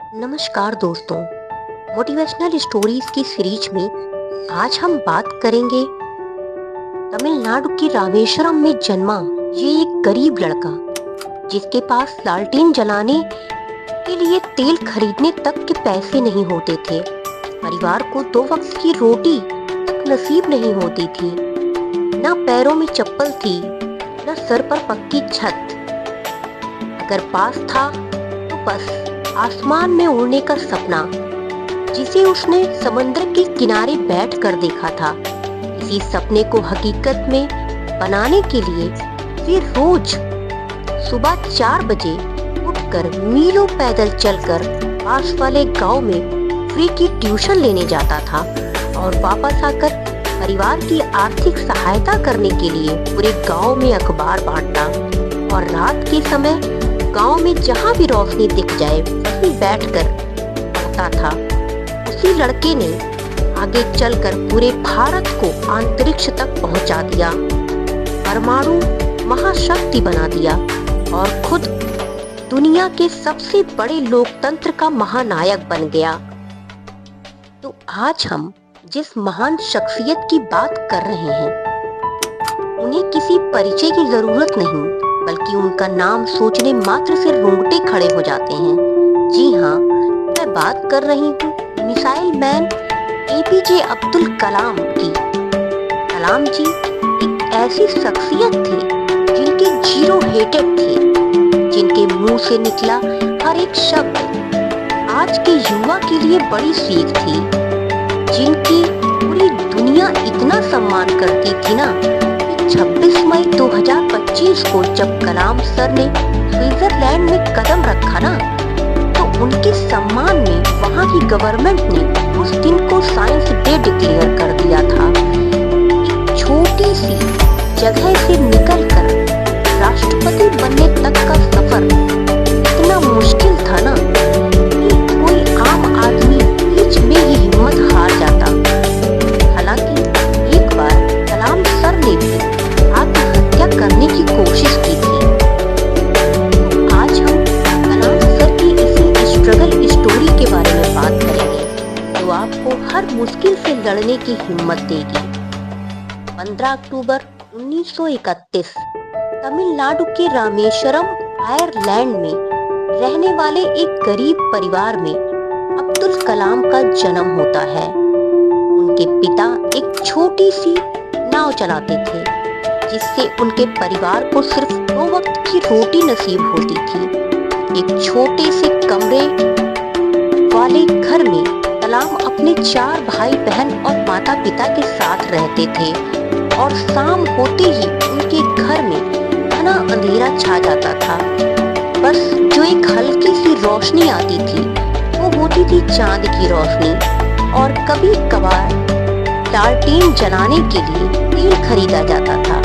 नमस्कार दोस्तों, motivational stories की सीरीज में आज हम बात करेंगे तमिलनाडु के रामेश्वरम में जन्मा ये एक गरीब लड़का जिसके पास लालटेन जलाने के लिए तेल खरीदने तक के पैसे नहीं होते थे। परिवार को 2 वक्त की रोटी तक नसीब नहीं होती थी। न पैरों में चप्पल थी, न सर पर पक्की छत। अगर पास था तो बस आसमान में उड़ने का सपना, जिसे उसने समुद्र के किनारे बैठकर देखा था। इसी सपने को हकीकत में बनाने के लिए वे रोज सुबह 4 बजे उठकर मीलों पैदल चलकर पास वाले गांव में फ्री की ट्यूशन लेने जाता था और वापस आकर परिवार की आर्थिक सहायता करने के लिए पूरे गांव में अखबार बांटता और रात के समय गांव में जहां भी रोशनी दिख जाए वहीं बैठकर पढ़ता था। उसी लड़के ने आगे चलकर पूरे भारत को अंतरिक्ष तक पहुंचा दिया, परमाणु महाशक्ति बना दिया और खुद दुनिया के सबसे बड़े लोकतंत्र का महानायक बन गया। तो आज हम जिस महान शख्सियत की बात कर रहे हैं, उन्हें किसी परिचय की जरूरत नहीं, बल्कि उनका नाम सोचने मात्र से रोंगटे खड़े हो जाते हैं। जी हाँ, मैं बात कर रही हूँ missile man APJ Abdul Kalam की। कलाम जी एक ऐसी शख्सियत थे जिनके जीरो हेटेड थे, जिनके मुंह से निकला हर एक शब्द आज के युवा के लिए बड़ी सीख थी, जिनकी पूरी दुनिया इतना सम्मान करती थी ना। 26 मई 2025 को जब कलाम सर ने स्विट्जरलैंड में कदम रखा ना, तो उनके सम्मान में वहां की गवर्नमेंट ने उस दिन को साइंस डे डिक्लेयर कर दिया था। एक छोटी सी जगह से निकलकर राष्ट्रपति बनने तक का सफर इतना मुश्किल था ना कि कोई आम आदमी बीच में ही हिम्मत हार जाता। हालांकि एक बार कलाम सर ने भी आत्महत्या करने की कोशिश की थी। आज हम कलाम सर की इसी स्ट्रगल स्टोरी के बारे में बात करेंगे, जो आपको हर मुश्किल से लड़ने की हिम्मत देगी। 15 अक्टूबर 1931 तमिलनाडु के रामेश्वरम आयरलैंड में रहने वाले एक गरीब परिवार में अब्दुल कलाम का जन्म होता है। उनके पिता एक छोटी सी नाव चलाते थे, जिससे उनके परिवार को सिर्फ 2 वक्त की रोटी नसीब होती थी। एक छोटे से कमरे वाले घर में कलाम अपने 4 भाई बहन और माता पिता के साथ रहते थे और शाम होते ही उनके घर में घना अंधेरा छा जाता था। बस जो एक हल्की सी रोशनी आती थी वो होती थी चांद की रोशनी, और कभी कभार लालटेन जलाने के लिए तेल खरीदा जाता था,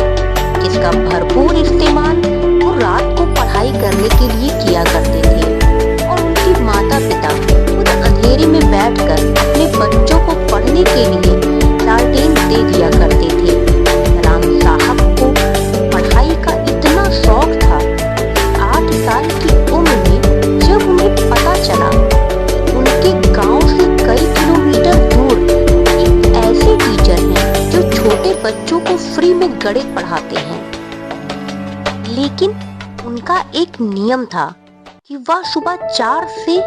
जिसका भरपूर इस्तेमाल वो रात को पढ़ाई करने के लिए किया करते थे। और उनके माता पिता खुद अंधेरे में बैठकर अपने बच्चों को पढ़ने के लिए लालटेन दे दिया करते थे। कलाम साहब को पढ़ाई का इतना शौक था, 8 साल की उम्र में जब उन्हें पता चला उनके गांव से कई किलोमीटर दूर एक ऐसे टीचर हैं जो छोटे बच्चों को फ्री में गणित पढ़ाते हैं, लेकिन उनका एक नियम था कि वह सुबह 4 से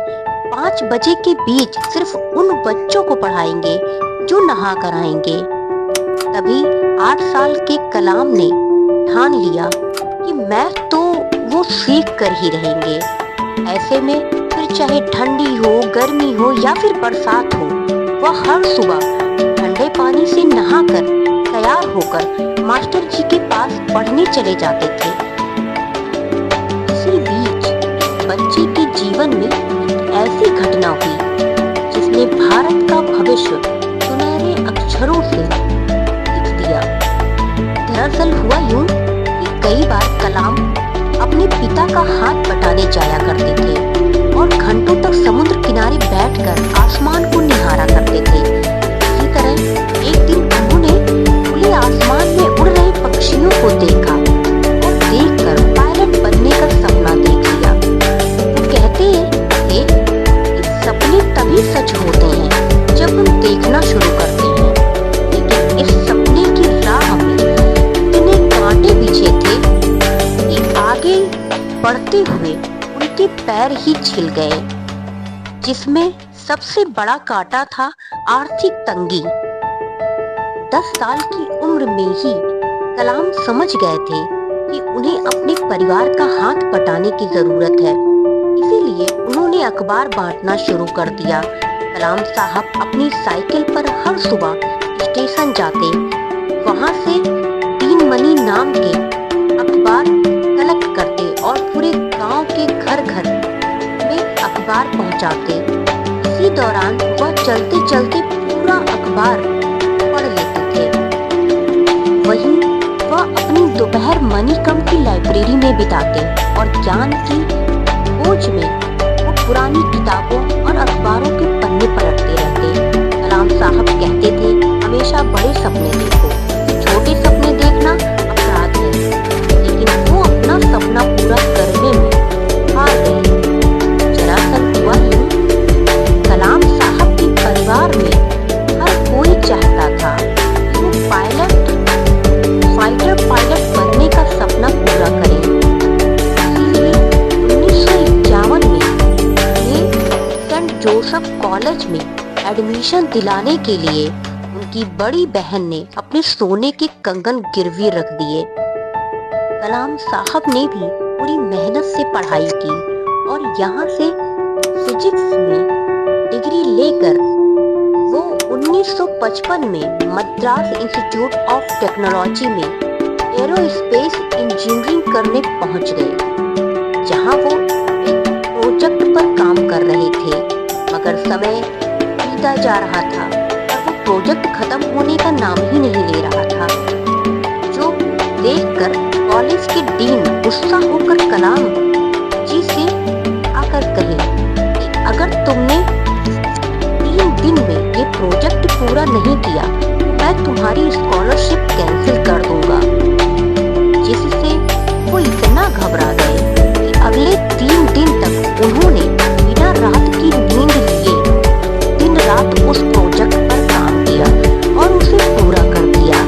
5 बजे के बीच सिर्फ उन बच्चों को पढ़ाएंगे जो नहा कर आएंगे। तभी 8 साल के कलाम ने ठान लिया कि मैं तो वो सीख कर ही रहेंगे। ऐसे में फिर चाहे ठंडी हो, गर्मी हो या फिर बरसात हो, वह हर सुबह ठंडे पानी से नहाकर तैयार होकर मास्टर जी के पास पढ़ने चले जाते थे। इसी बीच बच्चे के जीवन में ऐसी घटना हुई जिसने भारत का भविष्य सुनहरे अक्षरों से लिख दिया। दरअसल हुआ यूं कि कई बार कलाम अपने पिता का हाथ बटाने जाया करते थे और घंटों तक समुद्र किनारे बैठकर आसमान को निहारा करते थे। इसी तरह एक दिन उन्होंने खुले आसमान में उड़ रहे पक्षियों को देखा और देखकर पायलट बनने का सपना देख लिया। वो कहते थे कि छिल गए, जिसमें सबसे बड़ा कांटा था आर्थिक तंगी। 10 साल की उम्र में ही कलाम समझ गए थे कि उन्हें अपने परिवार का हाथ बटाने की जरूरत है। इसीलिए उन्होंने अखबार बांटना शुरू कर दिया। कलाम साहब अपनी साइकिल पर हर सुबह स्टेशन जाते, वहां से दीनमनी नाम के अखबार कलेक्ट करते और पूरे गांव के घर घर में अखबार पहुंचाते। इसी दौरान वह चलते चलते पूरा अखबार पढ़ लेते थे। वहीं वह अपनी दोपहर मनीकम की लाइब्रेरी में बिताते और ज्ञान की खोज में वो पुरानी किताबों और अखबारों के पन्ने पलटते रहते। कलाम साहब कहते थे, हमेशा बड़े सपने देखो, छोटे सपने देखना अपराध है। लेकिन वो अपना सपना पूरा करने में हार गए। दरअसल हुआ यूं, कलाम साहब के परिवार में हर कोई चाहता था कि वो फाइटर पायलट बनने का सपना पूरा करें। इसीलिए 1951 में उन्हें सेंट जोसेफ कॉलेज में एडमिशन दिलाने के लिए उनकी बड़ी बहन ने अपने सोने के कंगन गिरवी रख दिए। कलाम साहब ने भी पूरी मेहनत से पढ़ाई की और यहाँ से फिजिक्स में डिग्री लेकर वो 1955 में मद्रास इंस्टीट्यूट ऑफ टेक्नोलॉजी में एरोस्पेस इंजीनियरिंग करने पहुंच गए, जहां वो एक प्रोजेक्ट पर काम कर रहे थे। मगर समय बीता जा रहा था और वो प्रोजेक्ट खत्म होने का नाम ही नहीं ले रहा था, जो देखकर कॉलेज के डीन गुस्सा होकर कलाम जी से आकर कहे कि अगर तुमने 3 दिन में ये प्रोजेक्ट पूरा नहीं किया तो मैं तुम्हारी स्कॉलरशिप कैंसिल कर दूंगा। जिससे वो इतना घबरा गए कि अगले 3 दिन तक उन्होंने बिना रात की नींद लिए दिन रात उस प्रोजेक्ट पर काम किया और उसे पूरा कर दिया।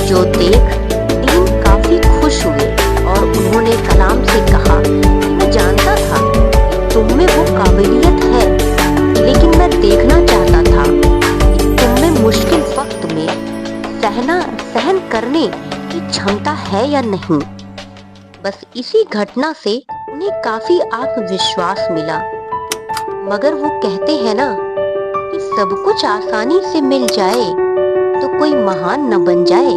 जो देख डीन काफी खुश हुए और उन्होंने कलाम से कहा, मैं जानता था तुम में वो काबिलियत है, लेकिन मैं देखना चाहता था कि तुम में मुश्किल वक्त में सहन करने की क्षमता है या नहीं। बस इसी घटना से उन्हें काफी आत्मविश्वास मिला। मगर वो कहते हैं ना कि सब कुछ आसानी से मिल जाए तो कोई महान न बन जाए,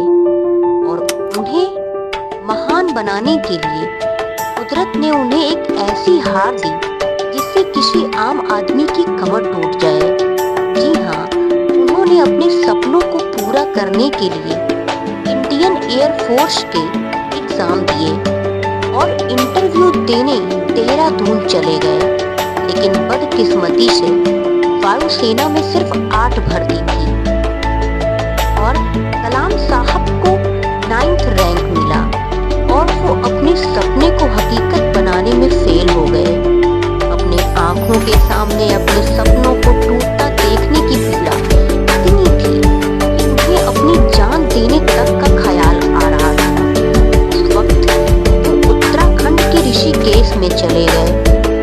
और उन्हें महान बनाने के लिए कुदरत ने उन्हें एक ऐसी हार दी जिससे किसी आम आदमी की कमर टूट जाए। जी हाँ, उन्होंने अपने सपनों को पूरा करने के लिए इंडियन एयर फोर्स के एग्जाम दिए और इंटरव्यू देने देहरादून चले गए। लेकिन बदकिस्मती से वायुसेना में सिर्फ 8 भर्ती थी और कलाम साहब को 9th रैंक मिला और वो अपने सपने को हकीकत बनाने में फेल हो गए। अपने आंखों के सामने अपने सपनों को टूटता देखने की पीड़ा इतनी थी कि उन्हें अपनी जान देने तक का ख्याल आ रहा था। उस वक्त वो उत्तराखंड के ऋषिकेश में चले गए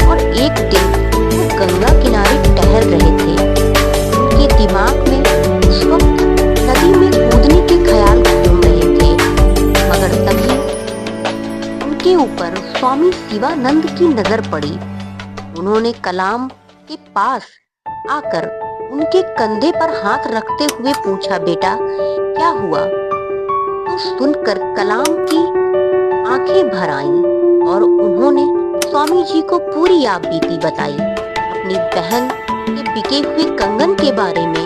और एक दिन वो गंगा किनारे टहल रहे थे। उनके दिमाग में उस वक्त नदी में कूदने के ख्याल घूम रहे थे। मगर तभी उनके ऊपर स्वामी शिवानंद की नजर पड़ी। उन्होंने कलाम के पास आकर उनके कंधे पर हाथ रखते हुए पूछा, बेटा क्या हुआ? तो सुनकर कलाम की आंखें भर आईं और उन्होंने स्वामी जी को पूरी आपबीती बताई, अपनी बहन के बिके हुए कंगन के बारे में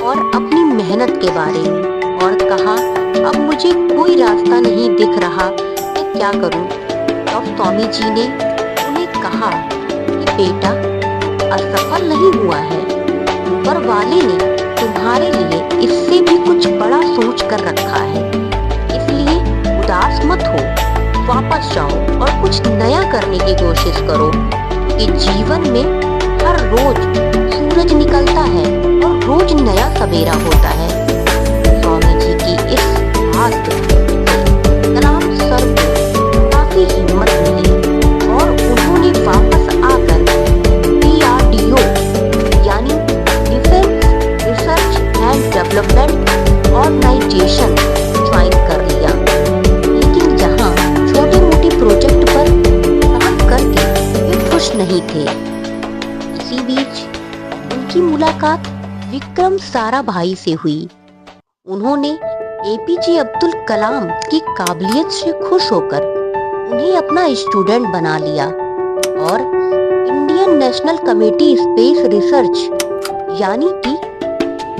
और अपनी मेहनत के बारे में, और कहा अब मुझे कोई रास्ता नहीं दिख रहा, मैं क्या करूं? तब स्वामी जी ने उन्हें कहा कि बेटा असफल नहीं हुआ है, ऊपर वाले ने तुम्हारे लिए इससे भी कुछ बड़ा सोच कर रखा है। इसलिए उदास मत हो, वापस जाओ और कुछ नया करने की कोशिश करो कि जीवन में हर रोज सूरज निकलता है और रोज नया सवेरा होता है। स्वामी जी की इस बात से कलाम सर को काफी हिम्मत मिली और उन्होंने वापस आकर इसी बीच उनकी मुलाकात विक्रम साराभाई से हुई। उन्होंने एपीजे अब्दुल कलाम की काबिलियत से खुश होकर उन्हें अपना स्टूडेंट बना लिया और Indian national committee space research यानी कि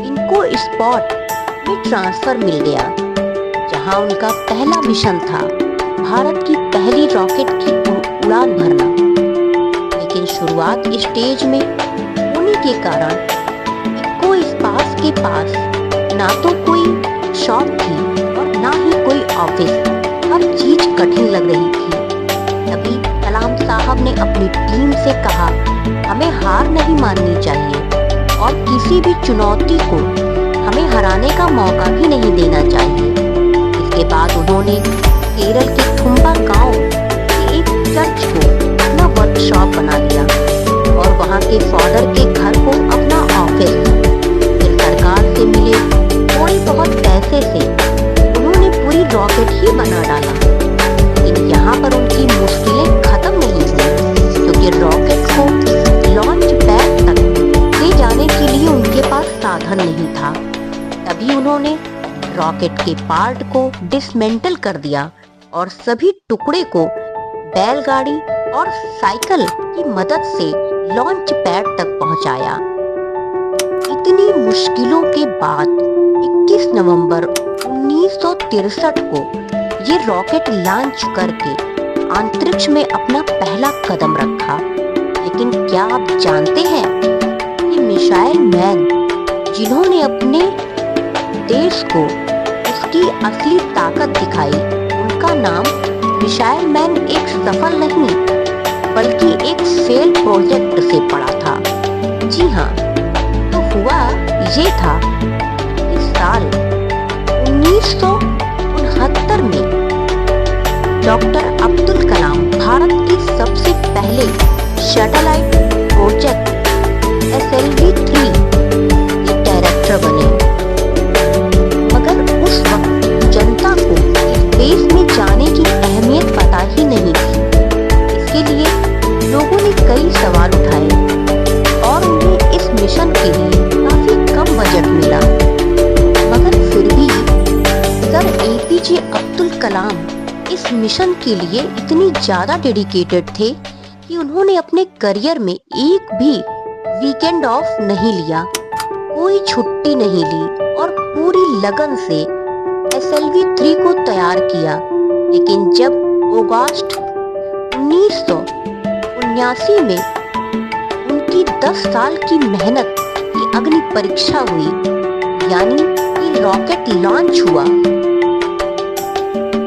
इनको स्पॉट में ट्रांसफर मिल गया, जहां उनका पहला मिशन था भारत की पहली रॉकेट की उड़ान भरना। लेकिन शुरुआत स्टेज में होने के कारण इनको स्पेस के पास ना तो कोई शॉप थी और ना ही कोई ऑफिस, हर चीज कठिन लग रही थी। तभी कलाम साहब ने अपनी टीम से कहा, हमें हार नहीं माननी चाहिए और किसी भी चुनौती को हमें हराने का मौका भी नहीं देना चाहिए। इसके बाद उन्होंने केरल के थुम्बा गांव के एक चर्च को अपना वर्कशॉप बना लिया और वहां के फादर के घर को अपना ऑफिस। फिर सरकार से मिले थोड़े बहुत पैसे से उन्होंने पूरी रॉकेट ही बना डाला। लेकिन यहाँ पर उनकी मुश्किलें खत्म नहीं हुई, क्योंकि रॉकेट को लॉन्च पैड तक ले जाने के लिए उनके पास साधन नहीं था। तभी उन्होंने रॉकेट के पार्ट को डिसमेंटल कर दिया और सभी टुकड़े को बैलगाड़ी और साइकिल की मदद से लॉन्च पैड तक पहुंचाया। इतनी मुश्किलों के बाद 21 नवंबर 1963 को ये रॉकेट लॉन्च करके अंतरिक्ष में अपना पहला कदम रखा। लेकिन क्या आप जानते हैं कि मिसाइल मैन जिन्होंने अपने देश को उसकी असली ताकत दिखाई, उनका नाम मिसाइल मैन एक सफल नहीं बल्कि एक फेल प्रोजेक्ट से पड़ा था। जी हाँ, तो हुआ ये था कि साल 1969 में डॉक्टर अब्दुल कलाम भारत के सबसे पहले सैटेलाइट प्रोजेक्ट SLV-3 के डायरेक्टर बने। मगर उस वक्त जनता को स्पेस में जाने की अहमियत पता ही नहीं थी। इसके लिए लोगों ने कई सवाल उठाए और उन्हें इस मिशन के लिए काफी कम बजट मिला। मगर फिर भी सर एपीजे अब्दुल कलाम इस मिशन के लिए इतनी ज्यादा डेडिकेटेड थे कि उन्होंने अपने करियर में एक भी वीकेंड ऑफ नहीं लिया, कोई छुट्टी नहीं ली और पूरी लगन से SLV-3 को तैयार किया। लेकिन जब अगस्त 1979 में उनकी 10 साल की मेहनत की अग्नि परीक्षा हुई, यानी कि रॉकेट लॉन्च हुआ,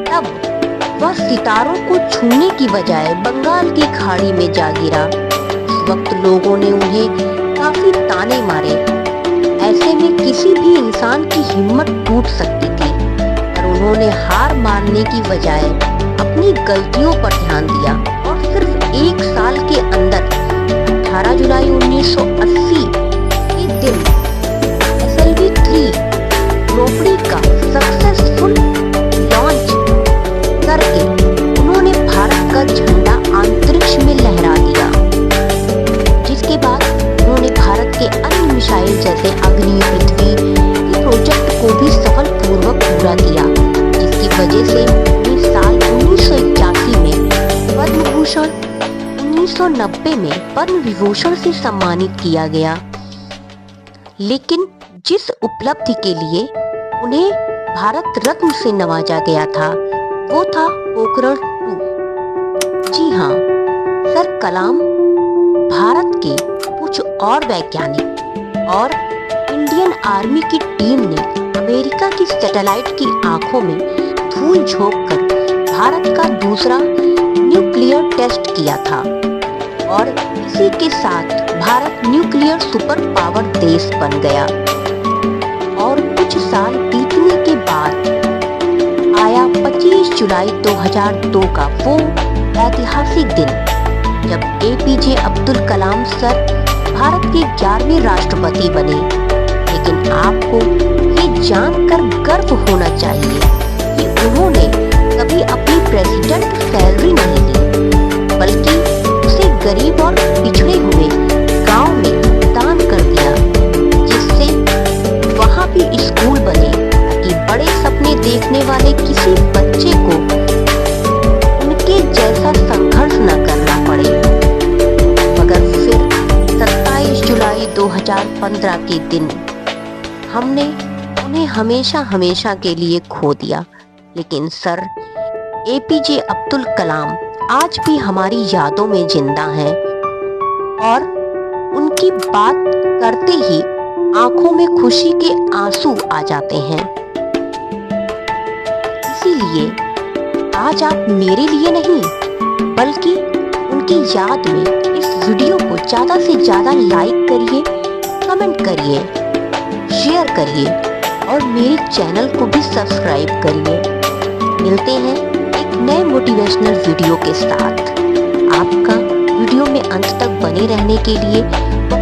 तब वह सितारों को छूने की बजाय बंगाल की खाड़ी में जा गिरा। उस वक्त लोगों ने उन्हें काफी ताने मारे। ऐसे में किसी भी इंसान की हिम्मत टूट सकती थी, पर उन्होंने हार मानने की बजाय अपनी गलतियों पर ध्यान दिया और सिर्फ एक साल के अंदर 18 जुलाई 1980 के दिन SLV-3 रोपड़ी का सक्सेसफुल लॉन्च करके उन्होंने भारत का झंडा अंतरिक्ष में लहरा दिया। जिसके बाद उन्होंने भारत के अन्य मिसाइल जैसे अग्नि, पृथ्वी के प्रोजेक्ट को भी सफलपूर्वक पूरा किया, जिसकी वजह से उन्हें साल 1981 में पद्म भूषण, 1990 में पद्म विभूषण से सम्मानित किया गया। लेकिन जिस उपलब्धि के लिए उन्हें भारत रत्न से नवाजा गया था, वो था पोखरण 2। जी हाँ, सर कलाम भारत के कुछ और वैज्ञानिक और इंडियन आर्मी की टीम ने अमेरिका की सैटेलाइट की आंखों में धूल झोंक कर भारत का दूसरा न्यूक्लियर टेस्ट किया था और इसी के साथ भारत न्यूक्लियर सुपर पावर देश बन गया। और कुछ साल बीतने के बाद आया 25 जुलाई 2002 का वो ऐतिहासिक दिन, जब एपीजे अब्दुल कलाम सर भारत के 11वें राष्ट्रपति बने। लेकिन आपको ये जानकर गर्व होना चाहिए कि उन्होंने कभी अपनी प्रेसिडेंट सैलरी नहीं ली, बल्कि उसे गरीब और पिछड़े हुए गांव 2015 के दिन। हमने उन्हें हमेशा हमेशा के लिए खो दिया, लेकिन सर एपीजे अब्दुल कलाम आज भी हमारी यादों में जिंदा हैं और उनकी बात करते ही आंखों में खुशी के आंसू आ जाते हैं। इसीलिए आज आप मेरे लिए नहीं बल्कि उनकी याद में इस वीडियो को ज़्यादा से ज़्यादा लाइक करिए, कमेंट करिए, शेयर करिए और मेरे चैनल को भी सब्सक्राइब करिए। मिलते हैं एक नए मोटिवेशनल वीडियो के साथ। आपका वीडियो में अंत तक बने रहने के लिए